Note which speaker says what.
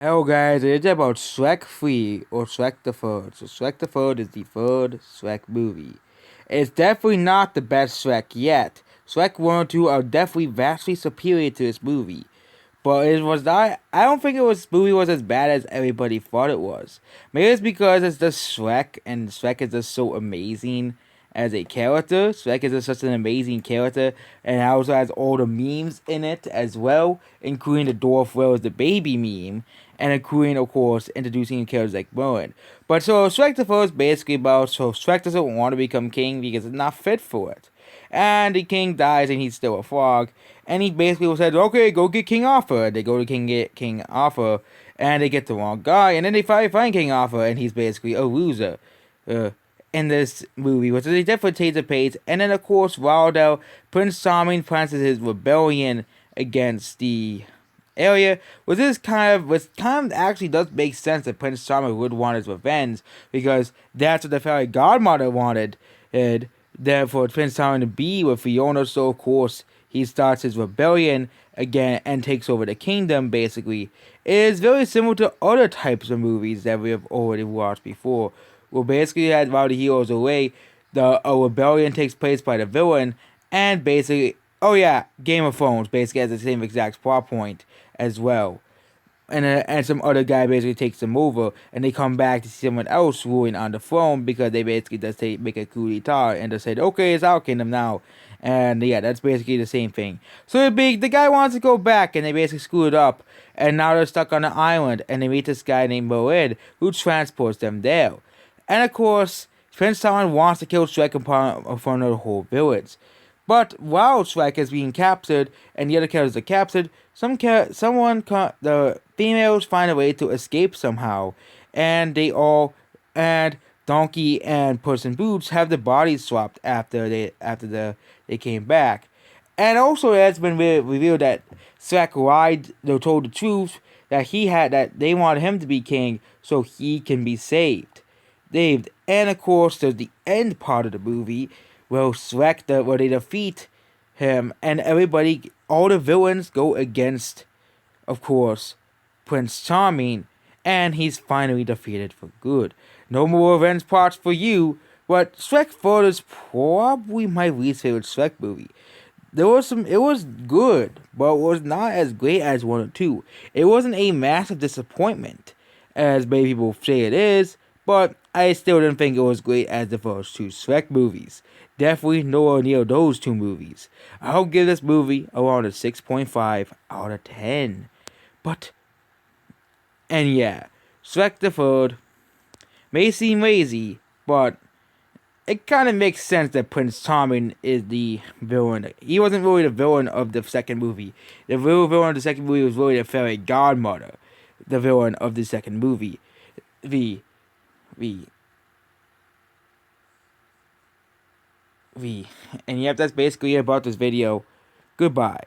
Speaker 1: Hello guys, it's about Shrek 3 or Shrek the Third. So Shrek the Third is the third Shrek movie. It's definitely not the best Shrek yet. Shrek 1 and 2 are definitely vastly superior to this movie. But it was not. I don't think movie was as bad as everybody thought it was. Maybe it's because it's just Shrek, and Shrek is just so amazing as a character. Shrek is just such an amazing character, and it also has all the memes in it as well, including the Dwarf Will is the baby meme, and including, of course, introducing characters like Merlin. But so Shrek the First is basically about Shrek doesn't want to become king because it's not fit for it. And the king dies and he's still a frog. And he basically said, okay, go get King Arthur. And they go to get King Arthur and they get the wrong guy. And then they find King Arthur and he's basically a loser. In this movie, which is a different change of pace. And then, of course, Wilder, Prince Charming plans his rebellion against the area, which kind of actually does make sense that Prince Charming would want his revenge, because that's what the fairy godmother wanted. And therefore, Prince Charming to be with Fiona, so of course he starts his rebellion again and takes over the kingdom. Basically, it is very similar to other types of movies that we have already watched before. Well, basically, while the heroes away, a rebellion takes place by the villain, and basically, oh yeah, Game of Thrones basically has the same exact plot point as well. And some other guy basically takes them over, and they come back to see someone else ruling on the throne because they basically just make a coup d'etat and just said, okay, it's our kingdom now. And yeah, that's basically the same thing. So the guy wants to go back, and they basically screw it up, and now they're stuck on an island, and they meet this guy named Merlin who transports them there. And of course, Prince Solomon wants to kill Shrek in front of the whole village. But while Shrek is being captured and the other characters are captured, the females find a way to escape somehow, and and Donkey and Puss in Boots have the bodies swapped after they came back. And also, it has been revealed that Shrek lied, they told the truth that they wanted him to be king so he can be saved. And of course, there's the end part of the movie where where they defeat him, and all the villains go against, of course, Prince Charming, and he's finally defeated for good. No more revenge plots for you, but Shrek 4 is probably my least favorite Shrek movie. It was good, but it was not as great as 1 or 2. It wasn't a massive disappointment, as many people say it is, but I still didn't think it was great as the first two Shrek movies. Definitely nowhere near those two movies. I'll give this movie around a 6.5 out of 10. But, and yeah, Shrek the Third may seem lazy, but it kind of makes sense that Prince Charming is the villain. He wasn't really the villain of the second movie. The real villain of the second movie was really the fairy godmother, the villain of the second movie. The, the, the. And yep, that's basically it about this video. Goodbye.